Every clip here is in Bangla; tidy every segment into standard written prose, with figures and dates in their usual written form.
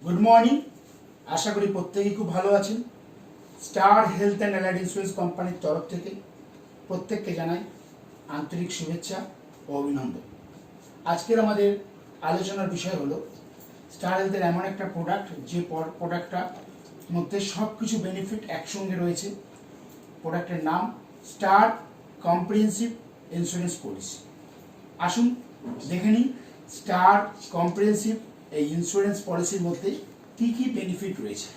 Good morning. আশা করি প্রত্যেকেই খুব ভালো আছেন। Star health and allied insurance কোম্পানির তরফ থেকে প্রত্যেককে জানাই আন্তরিক শুভেচ্ছা ও অভিনন্দন। আজকের আমাদের আলোচনার বিষয় হলো স্টার হেলথের এমন একটা প্রোডাক্ট, যে প্রোডাক্টটার মধ্যে সব কিছু বেনিফিট একসঙ্গে রয়েছে। প্রোডাক্টের নাম স্টার কম্প্রিহেন্সিভ ইন্স্যুরেন্স পলিসি। আসুন দেখে নিই স্টার কম্প্রিহেন্সিভ এই ইন্স্যুরেন্স পলিসির মধ্যে কি কি বেনিফিট রয়েছে।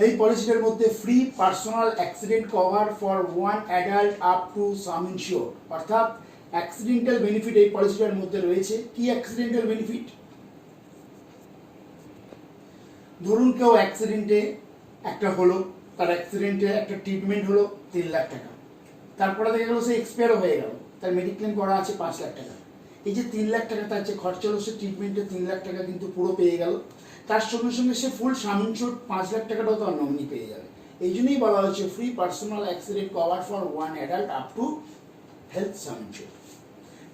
এই পলিসিটার মধ্যে free personal accident cover for one adult up to some ensure, অর্থাৎ অ্যাক্সিডেন্টাল বেনিফিট এই পলিসিটার মধ্যে রয়েছে। কি অ্যাক্সিডেন্টাল বেনিফিট? ধরুন কেউ অ্যাক্সিডেন্টে একটা হলো, তার অ্যাক্সিডেন্টে একটা ট্রিটমেন্ট হলো 3 লাখ টাকা, তারপরে দেখা গেলো সে এক্সপায়ারও হয়ে গেল, তার মেডিক্লেম করা আছে 5 লাখ টাকা। এই যে 3 লাখ টাকা তার যে খরচ হলো, সে ট্রিটমেন্টে 3 লাখ টাকা কিন্তু পুরো পেয়ে গেল। তার সঙ্গে সঙ্গে সে ফুল সাম ইনশিওর 5 লাখ টাকাটাও তার নমিনি পেয়ে যাবে। এই জন্যই বলা হয়েছে free personal accident cover for one adult up to health some ensure.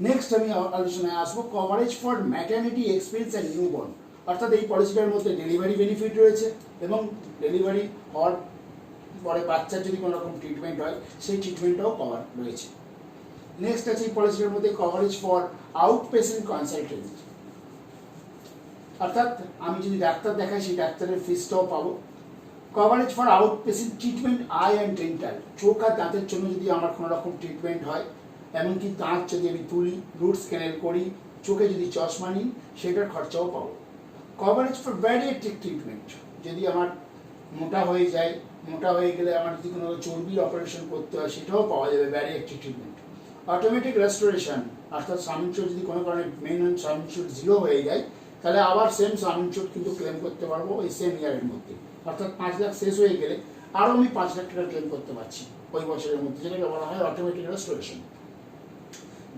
Next আমি আলোচনায় আসবো coverage for maternity expense and newborn, অর্থাৎ এই পলিসিটার মধ্যে ডেলিভারি বেনিফিট রয়েছে এবং ডেলিভারি হওয়ার পরে বাচ্চার যদি কোনো রকম ট্রিটমেন্ট হয় সেই ট্রিটমেন্টটাও কভার রয়েছে। নেক্সট আছে এই পলিসিটার মধ্যে coverage for out patient consultancy, অর্থাৎ আমি যদি ডাক্তার দেখাই সেই ডাক্তারের ফিসটাও পাবো। Coverage for out patient treatment I and dental, চোখ আর দাঁতের জন্য যদি আমার কোনো রকম ট্রিটমেন্ট হয়, এমনকি দাঁত যদি আমি তুলি, রুটস ক্যানেল করি, চোখে যদি চশমা নিই, সেটার খরচাও পাবো। কভারেজ ফর ব্যারিয়াট্রিক ট্রিটমেন্ট, যদি আমার মোটা হয়ে যায়, মোটা হয়ে গেলে আমার যদি কোনো চর্বির অপারেশন করতে হয়, সেটাও পাওয়া যাবে ব্যারিয়াট্রিক ট্রিটমেন্ট। অটোমেটিক রেস্টোরেশন, অর্থাৎ সাম ইনশিওর যদি কোনো কারণে মেন সাম ইনশিওর 0 হয়ে যায়, তাহলে আবার সেম সাম ইনশিওর কিন্তু ক্লেম করতে পারবো ওই সেম ইয়ারের মধ্যে, অর্থাৎ 5 লাখ শেষ হয়ে গেলে আরও আমি 5 লাখ টাকা ক্লেম করতে পারছি ওই বছরের মধ্যে, যেটাকে বলা হয় automatic restoration.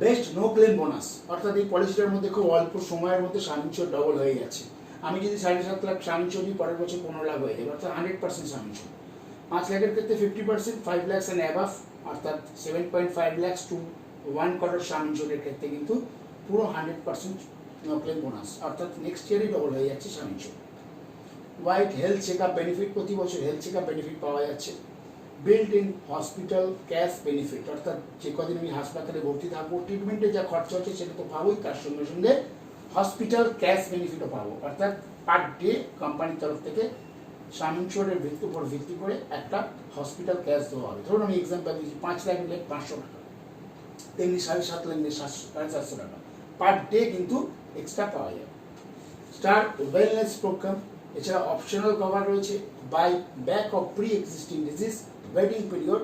Best no claim bonus, অর্থাৎ এই পলিসিটার মধ্যে খুব অল্প সময়ের মধ্যে সাম ইনশিওর ডবল হয়ে গেছে। আমি যদি 7.5 লাখ সাম ইনশিওর নিই, পরের বছর 15 লাখ হয়ে যাবে, অর্থাৎ 100% সাম ইনশিওর। 5 লাখের ক্ষেত্রে 50%, 5 lakhs অ্যান্ড অ্যাবাভ অর্থাৎ 7.5 lakhs টু 1 crore সাম ইনশিওরের ক্ষেত্রে কিন্তু পুরো 100% নো ক্লেম বোনাস, অর্থাৎ নেক্সট ইয়ারই ডবল হয়ে যাচ্ছে sum insured. Wide health check up benefit, প্রতি বছর হেলথ চেক আপ বেনিফিট পাওয়া যাচ্ছে। Built in hospital cash benefit, অর্থাৎ যে কদিন আমি হাসপাতালে ভর্তি থাকবো, ট্রিটমেন্টে যা খরচা হচ্ছে সেটা তো পাবোই, তার সঙ্গে সঙ্গে হসপিটাল ক্যাশ বেনিফিটও পাবো, অর্থাৎ পার ডে কোম্পানির তরফ থেকে সাম ইনশিওরের উপর ভিত্তি করে একটা হসপিটাল ক্যাশ দেওয়া হবে। ধরুন আমি এক্সাম্পল দিচ্ছি, 5 লাখ নিলে 500 টাকা, তেমনি 7.5 লাখ নিলে 750 টাকা পার ডে কিন্তু এক্সট্রা পাওয়া যাবে। স্টার ওয়েলনেস প্রোগ্রাম, এছাড়া অপশনাল কভার রয়েছে buy back of pre existing disease, waiting period,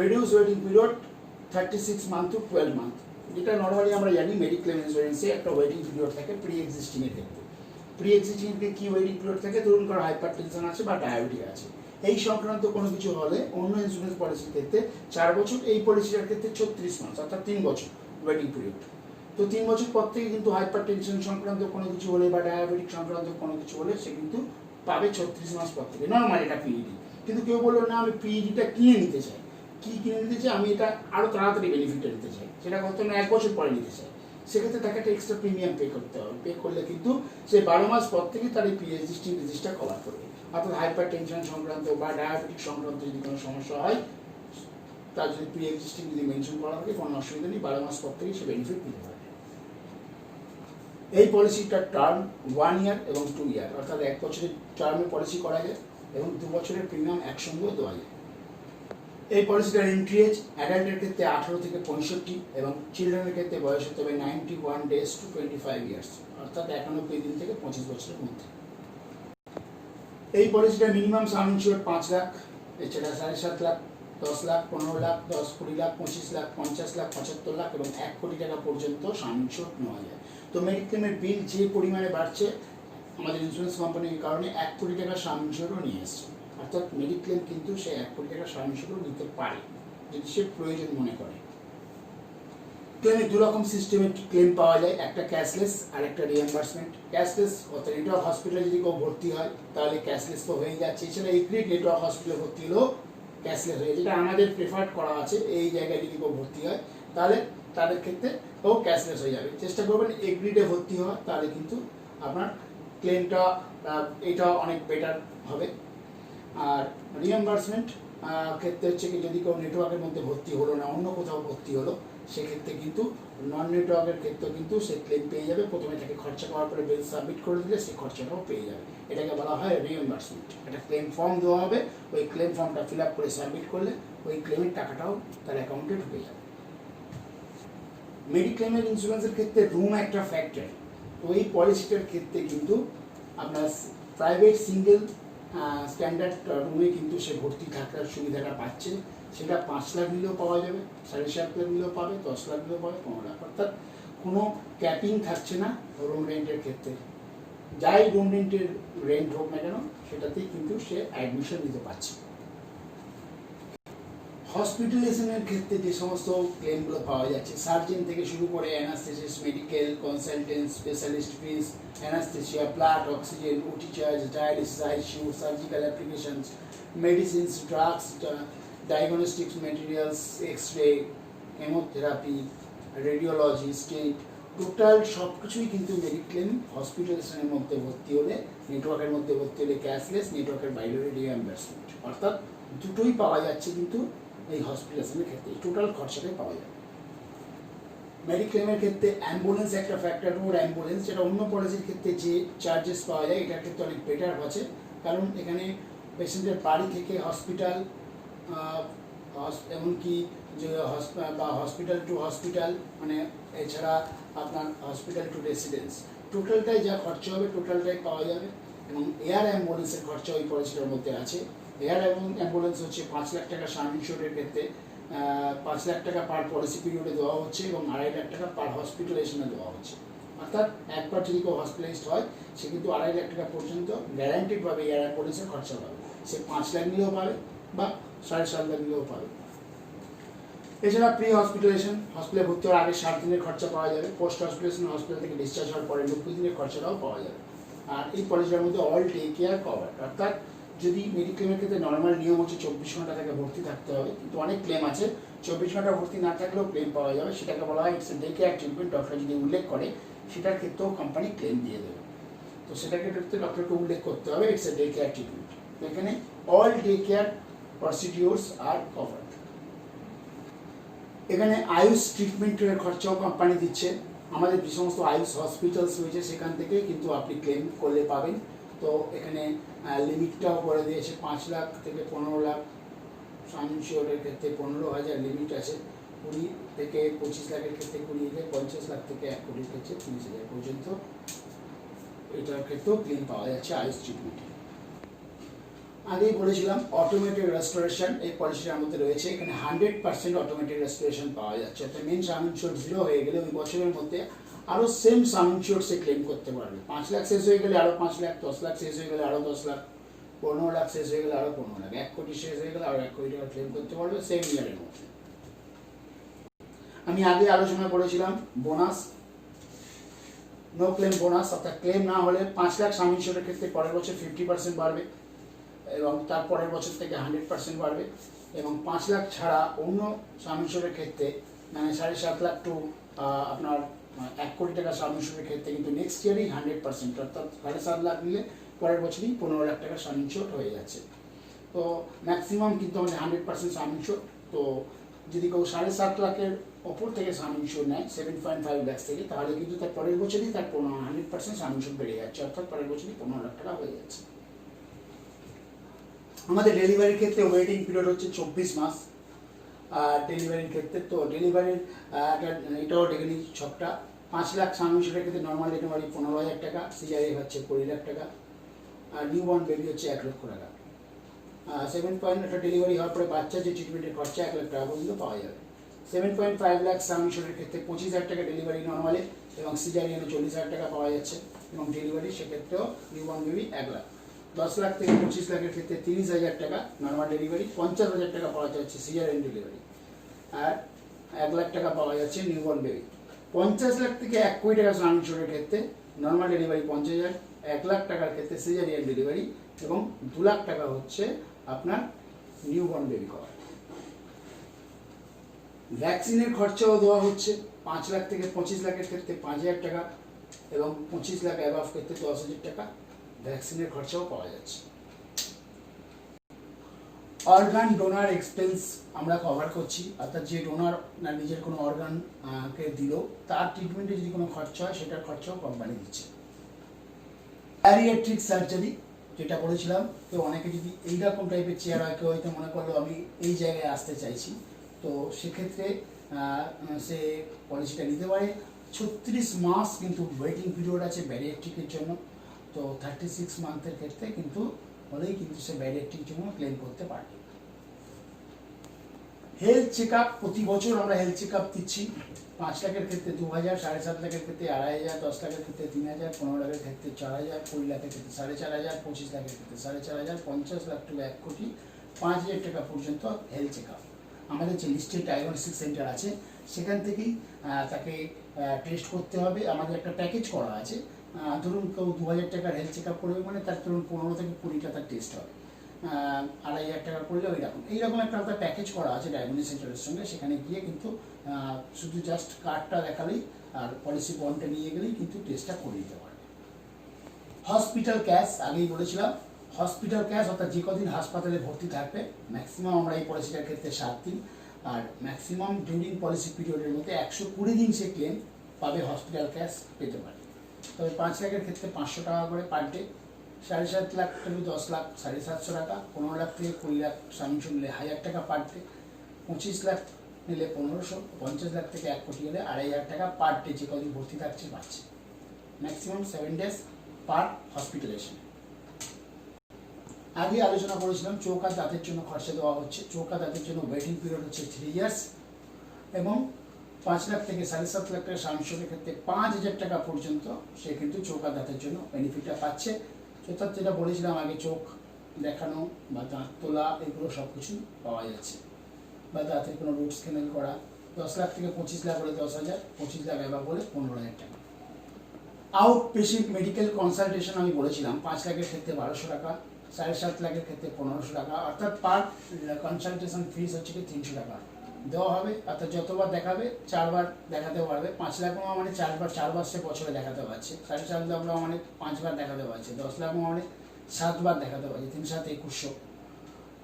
reduce waiting period 36 month to 12 month, যেটা নর্মালি আমরা জানি মেডিক্লেম ইন্স্যুরেন্সে একটা ওয়েটিং পিরিয়ড থাকে প্রি এক্সিস্টিং এর ক্ষেত্রে। প্রি এক্সিস্টিং এর কি ওয়েটিং পিরিয়ড থাকে? ধরুন কারো হাইপার টেনশন আছে বা ডায়াবেটিস আছে, এই সংক্রান্ত কোনো কিছু হলে অন্য ইন্স্যুরেন্স পলিসির ক্ষেত্রে 4 বছর, এই পলিসিটার ক্ষেত্রে 36 মাস, অর্থাৎ 3 বছর ওয়েটিং পিরিয়ড। তো 3 বছর পর থেকে কিন্তু হাইপার টেনশন সংক্রান্ত কোনো কিছু হলে বা ডায়াবেটিক সংক্রান্ত কোনো কিছু হলে সে কিন্তু পাবে 36 মাস পর থেকে, নর্মাল এটা পিইডি। কিন্তু কেউ বললো না আমি পিইডিটা কিনে নিতে চাই, কি কিনে নিতে চাই, আমি এটা আরও তাড়াতাড়ি বেনিফিটটা নিতে চাই, সেটা কত না 1 বছর পরে নিতে চাই, সেক্ষেত্রে তাকে একটা এক্সট্রা প্রিমিয়াম পে করতে হবে। পে করলে কিন্তু সে 12 মাস পর থেকে তার এই প্রি এক্সিস্টিং ডিজিজটা কভার করবে। অর্থাৎ হাইপার টেনশন সংক্রান্ত বা ডায়াবেটিক সংক্রান্ত যদি কোনো সমস্যা হয়, তার যদি প্রি এক্সিস্টিং যদি মেনশন করা থাকে, কোনো অসুবিধা নেই, 12 মাস পর থেকে সে বেনিফিট নিতে পারে। এই পলিসিটার টার্ম 1 ইয়ার এবং 2 ইয়ার, অর্থাৎ 1 বছরের টার্মে পলিসি করা যায় এবং 2 বছরের প্রিমিয়াম একসঙ্গেও দেওয়া যায়। এই পলিসিটার এন্ট্রি এজ অ্যাডাল্টের ক্ষেত্রে 18 থেকে 65 এবং চিলড্রেনের ক্ষেত্রে বয়স হতে হবে 91 days to 25 years, অর্থাৎ 91 দিন থেকে 25 বছরের মধ্যে। এই পলিসিটার মিনিমাম সাম ইনশিওর 5 লাখ, এছাড়া 7.5 লাখ, 10 লাখ, 15 লাখ, 10, 20 লাখ, 25 লাখ, 50 লাখ, 75 লাখ এবং 1 কোটি টাকা পর্যন্ত সাম ইনশিওর নেওয়া যায়। তো মেডিক্লেমের বিল যে পরিমাণে বাড়ছে, আমাদের ইন্স্যুরেন্স কোম্পানির কারণে 1 কোটি টাকা সাম ইনশিওরও নিয়ে এসছে, অর্থাৎ মেডিক্লেম কিন্তু সে 1 কোটি টাকা সাম ইনশিওরও নিতে পারে যদি সে প্রয়োজন মনে করে। ক্লেমে 2 রকম সিস্টেমে ক্লেম পাওয়া যায়, একটা ক্যাশলেস আর একটা রিএম্বার্সমেন্ট। ক্যাশলেস অর্থাৎ নেটওয়ার্ক হসপিটালে যদি কেউ ভর্তি হয় তাহলে ক্যাশলেস তো হয়ে যাচ্ছে, এছাড়া এগ্রিড নেটওয়ার্ক হসপিটালে ভর্তি হলেও ক্যাশলেস হয়ে, যেটা আমাদের প্রেফার্ড করা আছে। এই জায়গায় যদি কেউ ভর্তি হয় তাহলে তাদের ক্ষেত্রে ও ক্যাশলেস হয়ে যাবে। চেষ্টা করবেন এগ্রিডে ভর্তি হওয়া, তাহলে কিন্তু আপনার ক্লেমটা এটা অনেক বেটার হবে। আর রিএমবার্সমেন্ট ক্ষেত্রে হচ্ছে কি, যদি কেউ নেটওয়ার্কের মধ্যে ভর্তি হলো না, অন্য কোথাও ভর্তি হলো, সেক্ষেত্রে কিন্তু নন নেটওয়ার্কের ক্ষেত্রেও কিন্তু সে ক্লেম পেয়ে যাবে। প্রথমে তাকে খরচা করার পরে বিল সাবমিট করে দিলে সেই খরচাটাও পেয়ে যাবে। এটাকে বলা হয় রিএমবার্সমেন্ট। একটা ক্লেম ফর্ম দেওয়া হবে, ওই ক্লেম ফর্মটা ফিল আপ করে সাবমিট করলে ওই ক্লেমের টাকাটাও তার অ্যাকাউন্টে ঢুকে যাবে। মেডিক্লেমের ইন্স্যুরেন্সের ক্ষেত্রে রুম একটা ফ্যাক্টর। তো এই পলিসিটার ক্ষেত্রে কিন্তু আপনার প্রাইভেট সিঙ্গেল স্ট্যান্ডার্ড রুমে কিন্তু সে ভর্তি থাকার সুবিধাটা পাচ্ছে। সেটা 5 লাখ নিলেও পাওয়া যাবে, 7.5 লাখ নিলেও পাবে, 10 লাখ নিলেও পাবে, 15 লাখ। অর্থাৎ কোনো ক্যাপিং থাকছে না রুম রেন্টের ক্ষেত্রে। যাই রুম রেন্টের রেন্ট হোক না কেন, সেটাতেই কিন্তু সে অ্যাডমিশন নিতে পারছে। হসপিটালাইজেশনের ক্ষেত্রে যে সমস্ত ক্লেমগুলো পাওয়া যাচ্ছে, সার্জন থেকে শুরু করে anaesthetist, medical consultant, specialist fees, anaesthesia, blood, oxygen, OT charge, dialysis, ICU, surgical applications, medicines, drugs, diagnostics materials, X-ray, chemotherapy, radiology, state, total সব কিছুই কিন্তু মেডিক্লেম হসপিটালাইজেশনের মধ্যে ভর্তি হলে, নেটওয়ার্কের মধ্যে ভর্তি হলে ক্যাশলেস, নেটওয়ার্কের বাইরে হলে রিএমবার্সমেন্ট। অর্থাৎ দুটোই পাওয়া যাচ্ছে কিন্তু এই হসপিটালাইজেশনের ক্ষেত্রে টোটাল খরচাটাই পাওয়া যাবে। মেডিক্লেমের ক্ষেত্রে অ্যাম্বুলেন্স একটা ফ্যাক্টর। রোড অ্যাম্বুলেন্স, যেটা অন্য পলিসির ক্ষেত্রে যে চার্জেস পাওয়া যায়, এটার ক্ষেত্রে অনেক বেটার আছে। কারণ এখানে পেশেন্টের বাড়ি থেকে হসপিটাল, এমনকি যে বা হসপিটাল টু হসপিটাল, মানে এছাড়া আপনার হসপিটাল টু রেসিডেন্স, টোটালটাই যা খরচা হবে টোটালটাই পাওয়া যাবে। এবং এয়ার অ্যাম্বুলেন্সের খরচা ওই পলিসিটার মধ্যে আছে। এয়ার অ্যাম্বুলেন্স হচ্ছে 5 লাখ টাকা সাম ইনস্যুরের ক্ষেত্রে 5 লাখ টাকা পার পলিসি পিরিয়ডে দেওয়া হচ্ছে এবং 2.5 লাখ টাকা পার হসপিটালাইজেশনে দেওয়া হচ্ছে। অর্থাৎ একবার যদি কেউ হসপিটালাইজড হয়, সে কিন্তু 2.5 লাখ টাকা পর্যন্ত গ্যারান্টিডভাবে এয়ার অ্যাম্বুলেন্সের খরচা পাবে। সে 5 লাখ নিলেও পাবে বা 7.5 লাখ নিলেও পাবে। এছাড়া প্রি হসপিটালাইজেশন, হসপিটালে ভর্তি হওয়ার আগে 7 দিনের খরচা পাওয়া যাবে। পোস্ট হসপিটালাইজেশন, হসপিটাল থেকে ডিসচার্জ হওয়ার পরে 90 দিনের খরচাটাও পাওয়া যাবে। আর এই পলিসিটার মধ্যে অল ডে কেয়ার কভার। অর্থাৎ যদি মেডিক্লেমের ক্ষেত্রে নর্মাল নিয়ম হচ্ছে 24 ঘন্টা থেকে ভর্তি থাকতে হবে, কিন্তু অনেক ক্লেম আছে 24 ঘন্টা ভর্তি না থাকলেও ক্লেম পাওয়া যাবে। সেটাকে বলা হয় it's day care treatment. Doctor যদি উল্লেখ করে, সেটার ক্ষেত্রেও কোম্পানি ক্লেম দিয়ে দেবে। তো সেটাকে ক্ষেত্রে ডক্টরকে উল্লেখ করতে হবে ইটস ডে কেয়ার ট্রিটমেন্ট। এখানে অল ডে কেয়ার প্রসিডিওরস আর কভার্ড। এখানে আয়ুষ ট্রিটমেন্টের খরচাও কোম্পানি দিচ্ছে। আমাদের যে সমস্ত আয়ুষ হসপিটালস রয়েছে, সেখান থেকে কিন্তু আপনি ক্লেম করলে পাবেন। তো এখানে লিমিটটাও করে দিয়েছে 5 লাখ থেকে 15 লাখ। সাম ইনস্যুরের ক্ষেত্রে 15,000 লিমিট আছে। 20 থেকে 25 লাখের ক্ষেত্রে 20,000, 50 লাখ থেকে 1 কোটির ক্ষেত্রে 30,000 পর্যন্ত এটার ক্ষেত্রেও ক্লেম পাওয়া যাচ্ছে আয়ুষ ট্রিটমেন্টে। আগেই বলেছিলাম অটোমেটেড রেস্টোরেশন এই পলিসিটার মধ্যে রয়েছে। এখানে 100% অটোমেটেড রেস্টোরেশন পাওয়া যাচ্ছে। অর্থাৎ মেন সাম ইনস্যুর 0 হয়ে গেলে ওই বছরের মধ্যে আরও সেম সাম ইনস্যুর সে ক্লেম করতে পারবে। 5 লাখ শেষ হয়ে গেলে আরও 5 লাখ, 10 লাখ শেষ হয়ে গেলে আরও 10 লাখ, 15 লাখ শেষ হয়ে গেলে আরও 15 লাখ, 1 কোটি শেষ হয়ে গেলে আরও 1 কোটি টাকা ক্লেম করতে পারবে সেম ইয়ারের মধ্যে। আমি আগে আলোচনা করেছিলাম বোনাস, নো ক্লেম বোনাস। অর্থাৎ ক্লেম না হলে 5 লাখ সাম ইনস্যুরের ক্ষেত্রে পরের বছর 50% বাড়বে এবং তারপরের বছর থেকে 100% বাড়বে। এবং 5 লাখ ছাড়া অন্য সাম ইনস্যুরের ক্ষেত্রে, মানে 7.5 লাখ টু আপনার 1 কোটি টাকা সাম ইনস্যুরের ক্ষেত্রে কিন্তু নেক্সট ইয়ারই 100%, অর্থাৎ 7.5 লাখ নিলে পরের বছরই 15 লাখ টাকা সাম ইনস্যুর হয়ে যাচ্ছে। তো ম্যাক্সিমাম কিন্তু আমাদের 100% সাম ইনস্যুর। তো যদি কেউ 7.5 লাখের ওপর থেকে সাম ইনস্যুর নেয় 7.5 লাখ থেকে, তাহলে কিন্তু তার পরের বছরই তার 100% সাম ইনস্যুর বেড়ে যাচ্ছে। অর্থাৎ পরের বছরই 15 লাখ টাকা হয়ে যাচ্ছে। আমাদের ডেলিভারির ক্ষেত্রে ওয়েটিং পিরিয়ড হচ্ছে 24 মাস ডেলিভারির ক্ষেত্রে। তো ডেলিভারির এটাও ডেকে নিচ্ছি ছকটা। 5 লাখ সাম ইনস্যুরের ক্ষেত্রে নর্মাল ডেলিভারি 15,000 টাকা, সিজারে হচ্ছে 20 লাখ টাকা, আর নিউ বর্ন বেবি হচ্ছে 1 লক্ষ টাকা। 7 ডেলিভারি হওয়ার পরে বাচ্চা যে ট্রিটমেন্টের খরচা 1 লাখ টাকা পর্যন্ত পাওয়া যাবে। 7.5 লাখ সাম ইনস্যুরের ক্ষেত্রে 25,000 টাকা ডেলিভারি নর্মালে এবং সিজারিয়ানে 40,000 টাকা পাওয়া যাচ্ছে। এবং ডেলিভারি সেক্ষেত্রেও new born baby 1 lakh. 10 lakh থেকে 25 লাখের ক্ষেত্রে 30,000 টাকা নর্মাল ডেলিভারি, 50,000 টাকা পাওয়া যাচ্ছে সিজারিয়ান ডেলিভারি, আর 1 লাখ টাকা পাওয়া যাচ্ছে নিউবর্ন বেবি। 50 লাখ থেকে 1 কোটি টাকা সাম ইনস্যুরের ক্ষেত্রে নর্মাল ডেলিভারি 50,000, 1 লাখ টাকার ক্ষেত্রে সিজারিয়ান ডেলিভারি এবং 2 লাখ টাকা হচ্ছে আপনার নিউবর্ন বেবি কভার। ভ্যাকসিনের খরচাও দেওয়া হচ্ছে 5 লাখ থেকে 25 লাখের ক্ষেত্রে 5,000 টাকা, এবং 25 লাখ অ্যাবাভ ক্ষেত্রে 10,000 টাকা ভ্যাকসিনের খরচাও পাওয়া যাচ্ছে। অর্গান ডোনার এক্সপেন্স আমরা কভার করছি, অর্থাৎ যে ডোনার না নিজের কোনো অর্গান কে দিল তার ট্রিটমেন্টে যদি কোনো খরচা হয় সেটার খরচাও কোম্পানি দিচ্ছে। ব্যারিয়াট্রিক সার্জারি যেটা বলেছিলাম, তো অনেকে যদি এইরকম টাইপের চেয়ার হয়, কেউ হয়তো মনে করলো আমি এই জায়গায় আসতে চাইছি, তো সেক্ষেত্রে সে পলিসিটা নিতে পারে। 36 মাস কিন্তু ওয়েটিং পিরিয়ড আছে ব্যারিয়াট্রিকের জন্য, তো 36 মান্থের ক্ষেত্রে কিন্তু হলেই কিন্তু সে ব্যারিয়াট্রিক জন্য ক্লেম করতে পারবে। হেলথ চেক আপ প্রতি বছর আমরা হেলথ চেক আপ দিচ্ছি। 5 লাখের ক্ষেত্রে 2,000, 7.5 লাখের ক্ষেত্রে 2,500, 10 লাখের ক্ষেত্রে 3,000, 15 লাখের ক্ষেত্রে 4,000, 20 লাখের ক্ষেত্রে 4,500, 25 লাখের ক্ষেত্রে 4,500, 50 লাখ টু 1 কোটি, 5,000 টাকা পর্যন্ত হেলথ চেক আপ। আমাদের যে লিস্টেড ডায়াগনস্টিক সেন্টার আছে সেখান থেকেই তাকে টেস্ট করতে হবে। আমাদের একটা প্যাকেজ করা আছে, ধরুন কেউ 2,000 টাকার হেলথ চেক আপ করবে মানে তার ধরুন 15 থেকে 20টা তার টেস্ট হবে, 2,500 টাকা করলে এইরকম একটা আলাদা প্যাকেজ করা আছে ডায়াগনস্টিক সেন্টারের সঙ্গে। সেখানে গিয়ে কিন্তু শুধু জাস্ট কার্ডটা দেখালেই আর পলিসি বন্ডটা নিয়ে গেলেই কিন্তু টেস্টটা করে দিতে পারবে। হসপিটাল ক্যাশ আগেই বলেছিলাম, হসপিটাল ক্যাশ অর্থাৎ যে কদিন হাসপাতালে ভর্তি থাকবে, ম্যাক্সিমাম আমরা এই পলিসিটার ক্ষেত্রে 7 দিন, আর ম্যাক্সিমাম ডিউরিং পলিসি পিরিয়ডের মধ্যে 120 দিন সে ক্লেম পাবে, হসপিটাল ক্যাশ পেতে পারে। তবে 5 লাখের ক্ষেত্রে 500 টাকা করে পার ডে, 7.5 লাখ থেকে 10 লাখ 750 টাকা, 15 লাখ থেকে 20 লাখ সামিশন নিলে 1,000 টাকা পার ডে, 25 লাখ নিলে 1,500, 50 লাখ থেকে 1 কোটি হলে 2,500 টাকা পার ডে যে কদিন ভর্তি থাকছে পাচ্ছে। Maximum 7 days per hospitalisation. আগে আলোচনা করেছিলাম চোখ আর দাঁতের জন্য খরচা দেওয়া হচ্ছে। চোখ আর দাঁতের জন্য ওয়েটিং পিরিয়ড হচ্ছে 3 ইয়ার্স এবং 5 লাখ থেকে 7.5 লাখ টাকা সাংসদের ক্ষেত্রে 5,000 টাকা পর্যন্ত সে কিন্তু চোখ আর দাঁতের জন্য বেনিফিটটা পাচ্ছে। অর্থাৎ যেটা বলেছিলাম আগে, চোখ দেখানো বা দাঁত তোলা এগুলো সব কিছু পাওয়া যাচ্ছে, বা দাঁতের কোনো রুটস ক্যানেল করা। 10 লাখ থেকে 25 লাখ হলে 10,000, 25 লাখ এবার বলে 15,000 টাকা। আউট পেশেন্ট মেডিকেল কনসালটেশন আমি বলেছিলাম 5 লাখের ক্ষেত্রে 1,200 টাকা, 7.5 লাখের ক্ষেত্রে 1,500 টাকা, অর্থাৎ পার কনসালটেশন ফিস হচ্ছে কি 300 টাকা দেওয়া হবে। অর্থাৎ যতবার দেখাবে 4 বার দেখাতে পারবে। 5 লাখ মানে 4 বার সে বছরে দেখাতে পারছে, 7.5 লাখ মানে 5 বার দেখাতে পারছে, 10 লাখ মানে 7 বার দেখাতে পারছে, 3 7 2100,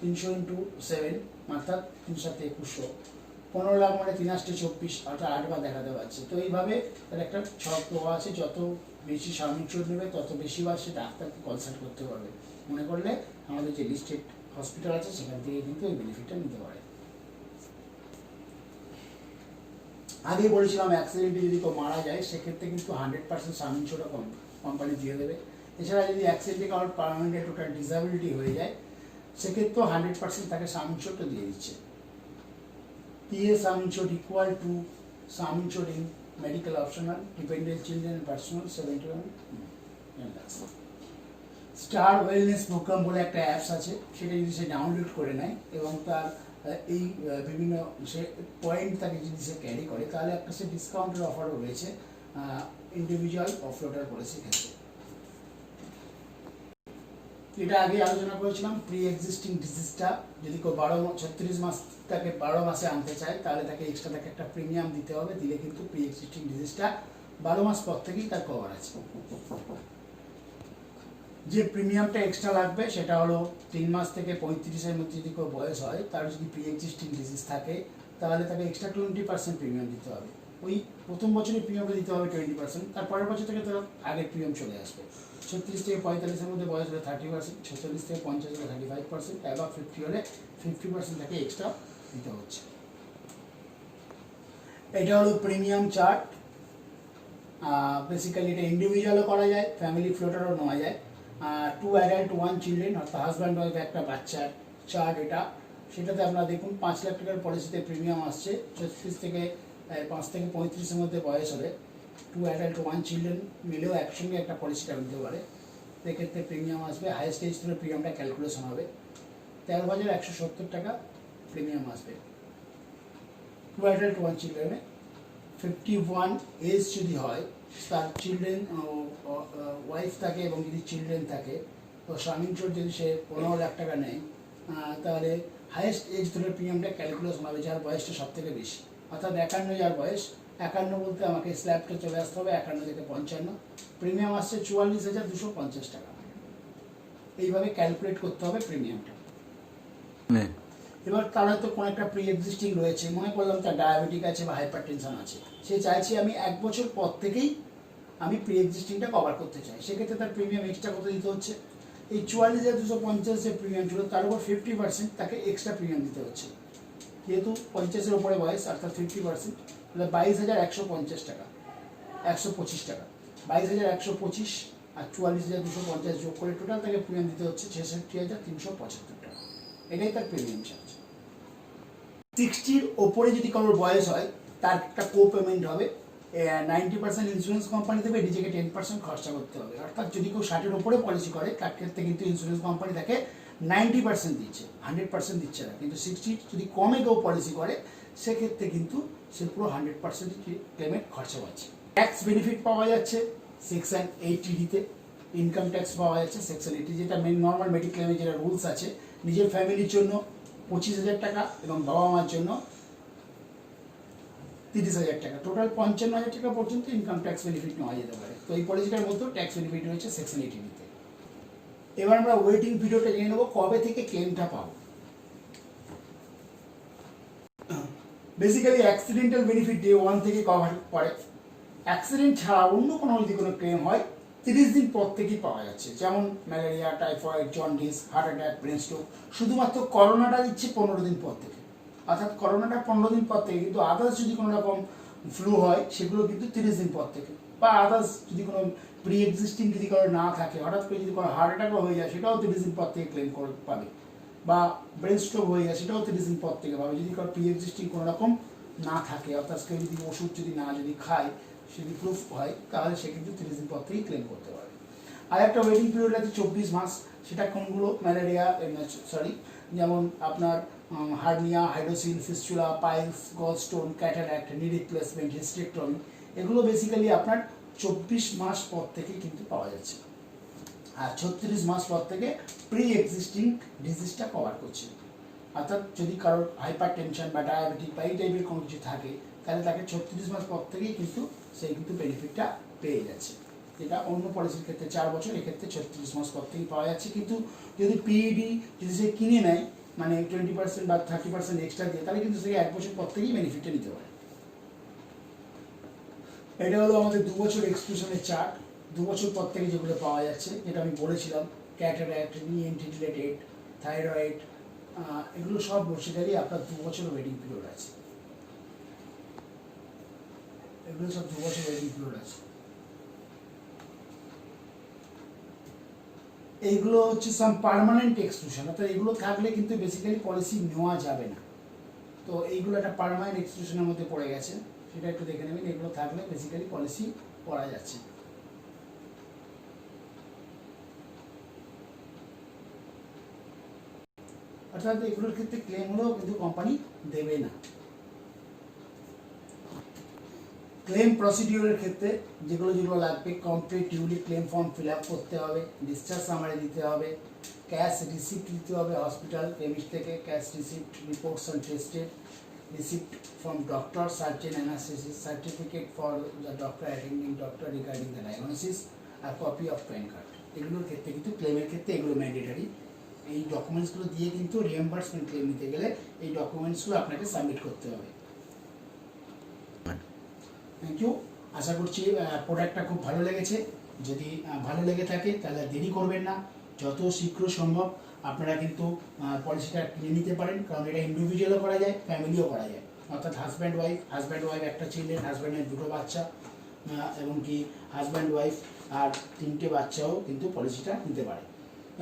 300 ইন্টু 7 অর্থাৎ 3 7 2100, 15 লাখ মানে 3 8 24, অর্থাৎ 8 বার দেখাতে পারছে। তো এইভাবে তার একটা ছক দেওয়া আছে, যত বেশি সামিচুর নেবে তত বেশিবার সে ডাক্তারকে কনসাল্ট করতে পারবে। মনে করলে আমাদের যে লিস্টেড হসপিটাল আছে সেখান থেকে কিন্তু এই বেনিফিটটা নিতে পারে। আগেই বলেছিলাম অ্যাক্সিডেন্টে যদি কেউ মারা যায় সেক্ষেত্রে কিন্তু 100% সামিনশোটা কোম্পানি দিয়ে দেবে। এছাড়া যদি অ্যাক্সিডেন্টে কারোর পার্মানেন্ট টোটাল ডিসএবিলিটি হয়ে যায় সেক্ষেত্রেও 100% তাকে সামিনশোটা দিয়ে দিচ্ছে। PA sum insured equal to sum insured in medical optional, dependent children and personal 71 lakhs. Star wellness programme বলে একটা অ্যাপস আছে, সেটা যদি সে ডাউনলোড করে নেয় এবং তার এই বিভিন্ন সে পয়েন্ট তাকে যদি সে ক্যারি করে তাহলে একটা সে ডিসকাউন্টের অফারও রয়েছে ইন্ডিভিজুয়াল অফলোডার পলিসির ক্ষেত্রে। এটা আগে আলোচনা করেছিলাম, প্রি এক্সিস্টিং ডিজিজটা যদি কেউ 36 মাস তাকে 12 মাসে আনতে চায় তাহলে তাকে এক্সট্রা তাকে একটা প্রিমিয়াম দিতে হবে, দিলে কিন্তু প্রি এক্সিস্টিং ডিজিজটা 12 মাস পর থেকেই তার কভার আছে। যে প্রিমিয়ামটা এক্সট্রা লাগবে সেটা হলো 3 মাস থেকে 35-এর মধ্যে যদি কেউ বয়স হয়, তার যদি প্রি এক্সিস্টিং ডিজিজ থাকে তাহলে তাকে এক্সট্রা 20% প্রিমিয়াম দিতে হবে। ওই প্রথম বছরের প্রিমিয়ামটা দিতে হবে 20%, তারপরের বছর থেকে তার আগের প্রিমিয়াম চলে আসবে। 36 থেকে 45-এর মধ্যে বয়স হলে 30%, 46 থেকে 50 হলে 35%, অ্যাবাভ 50 হলে 50% তাকে এক্সট্রা দিতে হচ্ছে। এটা হলো প্রিমিয়াম চার্ট। বেসিক্যালি এটা ইন্ডিভিজুয়ালও করা যায়, ফ্যামিলি ফ্লোটারও নেওয়া যায়। 2 adult 1 চিলড্রেন অর্থাৎ হাজব্যান্ড ওয়াইফ একটা বাচ্চার চার্ট এটা। সেটাতে আপনারা দেখুন 5 লাখ টাকার পলিসিতে প্রিমিয়াম আসছে 36 থেকে 5 থেকে 35-এর মধ্যে বয়স হলে 2 adult 1 চিলড্রেন মিলেও একসঙ্গে একটা পলিসিটা নিতে পারে। সেক্ষেত্রে প্রিমিয়াম আসবে, হাইয়েস্ট এজ ধরে প্রিমিয়ামটা ক্যালকুলেশন হবে, 13,170 টাকা প্রিমিয়াম আসবে 2 adult 1 চিলড্রেনে। 51 এজ যদি হয়, তার চিলড্রেন ওয়াইফ থাকে এবং যদি চিলড্রেন থাকে, তো সামিনচোর যদি সে 15 লাখ টাকা নেয় তাহলে হাইয়েস্ট এজ ধরে প্রিমিয়ামটা ক্যালকুলেশন হবে যার বয়সটা সব থেকে বেশি, অর্থাৎ 51 যার বয়স 51 বলতে আমাকে স্ল্যাবটা চলে আসতে হবে 51 থেকে 55, প্রিমিয়াম আসছে 44,250 টাকা। এইভাবে ক্যালকুলেট করতে হবে প্রিমিয়ামটা। এবার তার হয়তো কোনো একটা প্রি এক্সিস্টিং রয়েছে, মনে করলাম তার ডায়াবেটিক আছে বা হাইপার টেনশন আছে, সে চাইছে আমি 1 বছর পর থেকেই আমি প্রি এক্সিস্টিংটা কভার করতে চাই, সেক্ষেত্রে তার প্রিমিয়াম এক্সট্রা কত দিতে হচ্ছে, এই 44,250 যে প্রিমিয়াম ছিল তার উপর 50% তাকে এক্সট্রা প্রিমিয়াম দিতে হচ্ছে, যেহেতু 50-এর উপরে বয়স অর্থাৎ 50%, তাহলে 22,150 টাকা, 125 টাকা, 22,125 আর 44,250 যোগ করে টোটাল তাকে প্রিমিয়াম দিতে হচ্ছে 66,375 টাকা। এটাই তার প্রিমিয়াম চার্জ। 60-র ওপরে যদি কারোর বয়স হয় তার একটা কো পেমেন্ট হবে, 90% ইন্স্যুরেন্স কোম্পানি দেবে, নিজেকে 10% খরচা করতে হবে। অর্থাৎ যদি কেউ 60-এর ওপরে পলিসি করে তার ক্ষেত্রে কিন্তু ইন্স্যুরেন্স কোম্পানি তাকে 90% দিচ্ছে, 100% দিচ্ছে না। কিন্তু 60 যদি কমে কেউ পলিসি করে সেক্ষেত্রে কিন্তু সে পুরো 100% পেমেন্ট খরচা পাচ্ছে। ট্যাক্স বেনিফিট পাওয়া যাচ্ছে সেকশন 80-তে, ইনকাম ট্যাক্স পাওয়া যাচ্ছে সেকশন 80, যেটা নর্মাল মেডিক্লেমে যেটা রুলস আছে, নিজের ফ্যামিলির জন্য 25,000 টাকা এবং বাবা মার জন্য 30,000 টাকা, টোটাল 55,000 টাকা পর্যন্ত ইনকাম ট্যাক্স বেনিফিট নেওয়া যেতে পারে। তো এই পলিসিটার মধ্যেও ট্যাক্স বেনিফিট রয়েছে সেকশন 80-তে। এবার আমরা ওয়েটিং পিরিয়ডটা জেনে নেবো কবে থেকে ক্লেমটা পাবো। বেসিক্যালি অ্যাক্সিডেন্টাল বেনিফিট ডে 1 থেকে কভার করে, অ্যাক্সিডেন্ট ছাড়া অন্য কোনো যদি কোনো ক্লেম হয় 30 দিন পর থেকেই পাওয়া যাচ্ছে, যেমন malaria, typhoid, jaundice, heart attack, brain stroke. শুধুমাত্র করোনাটা দিচ্ছে 15 দিন পর থেকে, অর্থাৎ করোনাটা 15 দিন পর থেকে, কিন্তু আদার্স যদি কোনো রকম ফ্লু হয় সেগুলো কিন্তু 30 দিন পর থেকে, বা আদার্স যদি কোনো প্রি এক্সিস্টিং যদি কারো না থাকে, হঠাৎ করে যদি কোনো হার্ট অ্যাটাকও হয়ে যায় সেটাও 30 দিন পর থেকে ক্লেম করে পাবে, বা ব্রেন স্ট্রোক হয়ে যায় সেটাও 30 দিন পর থেকে পাবে, যদি কারো প্রি এক্সিস্টিং কোনো রকম না থাকে, অর্থাৎ কেউ যদি ওষুধ যদি খায় যদি প্রুফ হয় তাহলে সে কিন্তু 30 দিন পর থেকেই ক্লেম করতে পারে। আর একটা ওয়েটিং পিরিয়ড আছে 24 মাস, সেটা কোনগুলো, ম্যালেরিয়া, যেমন আপনার hernia, hydrocele, fistula, piles, gallstone, cataract, নি রিপ্লেসমেন্ট, হিস্টেক্টমি, এগুলো বেসিক্যালি আপনার 24 মাস পর থেকে কিন্তু পাওয়া যাচ্ছে। আর 36 মাস পর থেকে প্রি এক্সিস্টিং ডিজিজটা কভার করছে, অর্থাৎ যদি কারোর হাইপার টেনশন বা ডায়াবেটিক বা এই টাইপের কোনো কিছু থাকে তাহলে তাকে 36 মাস পর থেকেই কিন্তু সেই কিন্তু বেনিফিটটা পেয়ে যাচ্ছে, যেটা অন্য পলিসির ক্ষেত্রে 4 বছর, এক্ষেত্রে 36 মাস পর থেকেই পাওয়া যাচ্ছে। কিন্তু যদি পিইডি যদি সে কিনে নেয়, মানে 20% বা 30% এক্সট্রা দিয়ে, তাহলে কিন্তু সে 1 বছর পর থেকেই বেনিফিটটা নিতে পারে। এটা হলো আমাদের 2 বছর এক্সক্লুশনের চার্ট, 2 বছর পর থেকে যেগুলো পাওয়া যাচ্ছে, যেটা আমি বলেছিলাম, ক্যাটারাক্ট, ইএনটি রিলেটেড, থাইরয়েড, এগুলো সব বেসিক্যালি আপনার 2 বছর ওয়েটিং পিরিয়ড আছে, এগুলো সব 2 বছর ওয়েটিং পিরিয়ড আছে। এইগুলো হচ্ছে সাম পার্মানেন্ট এক্সক্লুশন, অর্থাৎ এগুলো থাকলে কিন্তু বেসিক্যালি পলিসি নেওয়া যাবে না। তো এইগুলো একটা পার্মানেন্ট এক্সক্লুশনের মধ্যে পড়ে গেছে, সেটা একটু দেখে নেবেন। এগুলো থাকলে বেসিক্যালি পলিসি করা যাচ্ছে। অর্থাৎ এগুলোর ক্ষেত্রে ক্লেম হলেও কিন্তু কোম্পানি দেবে না। ক্লেম প্রসিডিওরের ক্ষেত্রে যেগুলো লাগবে, complete duly claim form fill up করতে হবে, ডিসচার্জ সামারি দিতে হবে, ক্যাশ রিসিপ্ট দিতে হবে হসপিটাল কেমিস্ট থেকে, cash receipt, reports on tested, receipt from doctor, surgeon anaesthetist, certificate for the doctor attending doctor regarding the diagnosis, আর কপি অফ প্যান কার্ড। এগুলোর ক্ষেত্রে কিন্তু ক্লেমের ক্ষেত্রে এগুলো ম্যান্ডেটারি। এই ডকুমেন্টসগুলো দিয়ে কিন্তু রিএম্বার্সমেন্ট ক্লেম নিতে গেলে এই ডকুমেন্টসগুলো আপনাকে সাবমিট করতে হবে। Thank you. আশা করছি প্রোডাক্টটা খুব ভালো লেগেছে। যদি ভালো লেগে থাকে তাহলে দেরি করবেন না, যত শীঘ্র সম্ভব আপনারা কিন্তু পলিসিটা কিনে নিতে পারেন, কারণ এটা ইন্ডিভিজুয়ালও করা যায়, ফ্যামিলিও করা যায়, অর্থাৎ হাজব্যান্ড ওয়াইফ একটা চিলড্রেন, হাজব্যান্ডের 2টো বাচ্চা, এবং কি হাজব্যান্ড ওয়াইফ আর 3টে বাচ্চাও কিন্তু পলিসিটা নিতে পারে।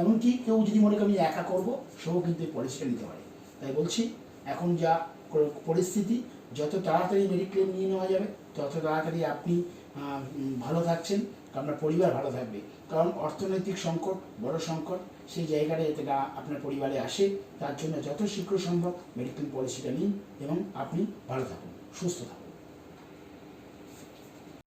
এমনকি কেউ যদি মনে করেন একা করবো সেও কিন্তু এই পলিসিটা নিতে পারে। তাই বলছি, এখন যা পরিস্থিতি, যত তাড়াতাড়ি মেডিক্লেম নিয়ে নেওয়া যাবে তত তাড়াতাড়ি আপনি ভালো থাকছেন, আপনার পরিবার ভালো থাকবে। কারণ অর্থনৈতিক সংকট বড় সংকট, সেই জায়গাটা যাতে আপনার পরিবারে আসে তার জন্য যত শীঘ্র সম্ভব মেডিক্লেম পলিসিটা নিন এবং আপনি ভালো থাকুন, সুস্থ থাকুন।